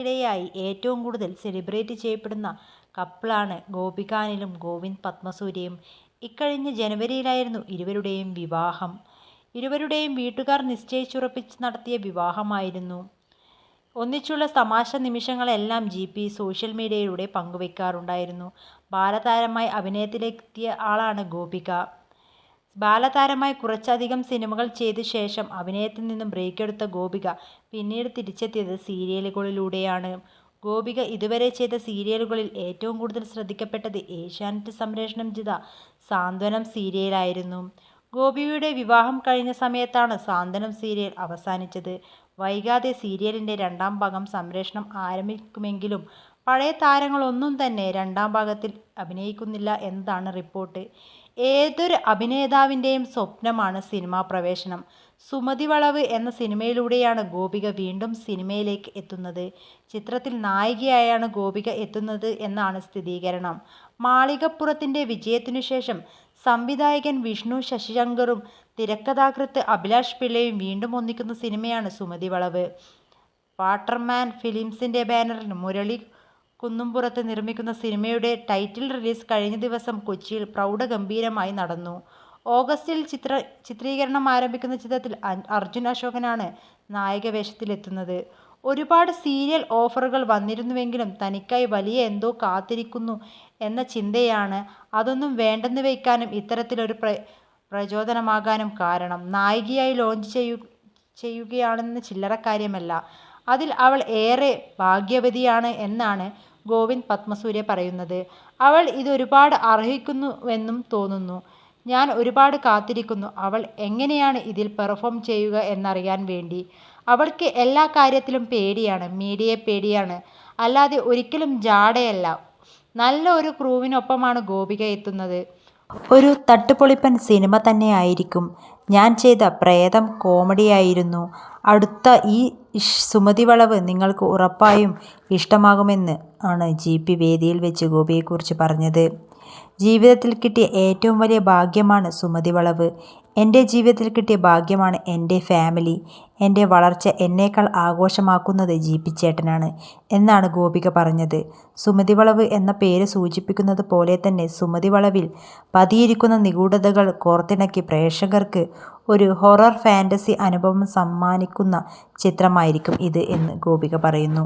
ഇടയായി ഏറ്റവും കൂടുതൽ സെലിബ്രേറ്റ് ചെയ്യപ്പെടുന്ന കപ്പിളാണ് ഗോപിക അനിലും ഗോവിന്ദ് പത്മസൂര്യയും. ഇക്കഴിഞ്ഞ ജനുവരിയിലായിരുന്നു ഇരുവരുടെയും വിവാഹം. ഇരുവരുടെയും വീട്ടുകാർ നിശ്ചയിച്ചുറപ്പിച്ച് നടത്തിയ വിവാഹമായിരുന്നു. ഒന്നിച്ചുള്ള തമാശ നിമിഷങ്ങളെല്ലാം GP സോഷ്യൽ മീഡിയയിലൂടെ പങ്കുവെക്കാറുണ്ടായിരുന്നു. ബാലതാരമായി അഭിനയത്തിലെത്തിയ ആളാണ് ഗോപിക. ബാലതാരമായി കുറച്ചധികം സിനിമകൾ ചെയ്ത ശേഷം അഭിനയത്തിൽ നിന്നും ബ്രേക്കെടുത്ത ഗോപിക പിന്നീട് തിരിച്ചെത്തിയത് സീരിയലുകളിലൂടെയാണ്. ഗോപിക ഇതുവരെ ചെയ്ത സീരിയലുകളിൽ ഏറ്റവും കൂടുതൽ ശ്രദ്ധിക്കപ്പെട്ടത് ഏഷ്യാനെറ്റ് സംപ്രേഷണം ചെയ്ത സാന്ത്വനം സീരിയലായിരുന്നു. ഗോപികയുടെ വിവാഹം കഴിഞ്ഞ സമയത്താണ് സാന്ത്വനം സീരിയൽ അവസാനിച്ചത്. വൈകാതെ സീരിയലിന്റെ രണ്ടാം ഭാഗം സംപ്രേഷണം ആരംഭിക്കുമെങ്കിലും പഴയ താരങ്ങളൊന്നും തന്നെ രണ്ടാം ഭാഗത്തിൽ അഭിനയിക്കുന്നില്ല എന്നതാണ് റിപ്പോർട്ട്. ഏതൊരു അഭിനേതാവിന്റെയും സ്വപ്നമാണ് സിനിമാ പ്രവേശനം. സുമതി വളവ് എന്ന സിനിമയിലൂടെയാണ് ഗോപിക വീണ്ടും സിനിമയിലേക്ക് എത്തുന്നത്. ചിത്രത്തിൽ നായികയായാണ് ഗോപിക എത്തുന്നത് എന്നാണ് സ്ഥിരീകരണം. മാളികപ്പുറത്തിന്റെ വിജയത്തിനുശേഷം സംവിധായകൻ വിഷ്ണു ശശിശങ്കറും തിരക്കഥാകൃത്ത് അഭിലാഷ് പിള്ളയും വീണ്ടും ഒന്നിക്കുന്ന സിനിമയാണ് സുമതി വളവ്. വാട്ടർമാൻ ഫിലിംസിന്റെ ബാനറിൽ മുരളി കുന്നുംപുറത്ത് നിർമ്മിക്കുന്ന സിനിമയുടെ ടൈറ്റിൽ റിലീസ് കഴിഞ്ഞ ദിവസം കൊച്ചിയിൽ പ്രൗഢഗംഭീരമായി നടന്നു. ഓഗസ്റ്റിൽ ചിത്രീകരണം ആരംഭിക്കുന്ന ചിത്രത്തിൽ അർജുൻ അശോകനാണ് നായകവേഷത്തിലെത്തുന്നത്. ഒരുപാട് സീരിയൽ ഓഫറുകൾ വന്നിരുന്നുവെങ്കിലും തനിക്കായി വലിയ എന്തോ കാത്തിരിക്കുന്നു എന്ന ചിന്തയാണ് അതൊന്നും വേണ്ടെന്ന് വെക്കാനും ഇത്തരത്തിലൊരു പ്രചോദനമാകാനും കാരണം. നായികയായി ലോഞ്ച് ചെയ്യുകയാണെന്നത് ചില്ലറക്കാര്യമല്ല. അതിൽ അവൾ ഏറെ ഭാഗ്യവതിയാണ് എന്നാണ് ഗോവിന്ദ് പത്മസൂര്യ പറയുന്നത്. അവൾ ഇത് ഒരുപാട് അർഹിക്കുന്നുവെന്നും തോന്നുന്നു. ഞാൻ ഒരുപാട് കാത്തിരിക്കുന്നു അവൾ എങ്ങനെയാണ് ഇതിൽ പെർഫോം ചെയ്യുക എന്നറിയാൻ വേണ്ടി. അവൾക്ക് എല്ലാ കാര്യത്തിലും പേടിയാണ്, മീഡിയയെ പേടിയാണ്, അല്ലാതെ ഒരിക്കലും ജാടയല്ല. നല്ല ഒരു ക്രൂവിനൊപ്പമാണ് ഗോപിക എത്തുന്നത്. ഒരു തട്ടുപൊളിപ്പൻ സിനിമ തന്നെയായിരിക്കും. ഞാൻ ചെയ്ത പ്രേതം കോമഡിയായിരുന്നു. അടുത്ത ഈ സുമതി വളവ് നിങ്ങൾക്ക് ഉറപ്പായും ഇഷ്ടമാകുമെന്ന് ആണ് GP വേദിയിൽ വെച്ച് ഗോപികയെക്കുറിച്ച് പറഞ്ഞത്. ജീവിതത്തിൽ കിട്ടിയ ഏറ്റവും വലിയ ഭാഗ്യമാണ് സുമതി വളവ്. എൻ്റെ ജീവിതത്തിൽ കിട്ടിയ ഭാഗ്യമാണ് എൻ്റെ ഫാമിലി. എൻ്റെ വളർച്ച എന്നേക്കാൾ ആഘോഷമാക്കുന്നത് GP ചേട്ടനാണ് എന്നാണ് ഗോപിക പറഞ്ഞത്. സുമതി വളവ് എന്ന പേര് സൂചിപ്പിക്കുന്നത് പോലെ തന്നെ സുമതി വളവിൽ പതിയിരിക്കുന്ന നിഗൂഢതകൾ കോർത്തിണക്കി പ്രേക്ഷകർക്ക് ഒരു ഹൊറർ ഫാന്റസി അനുഭവം സമ്മാനിക്കുന്ന ചിത്രമായിരിക്കും ഇത് എന്ന് ഗോപിക പറയുന്നു.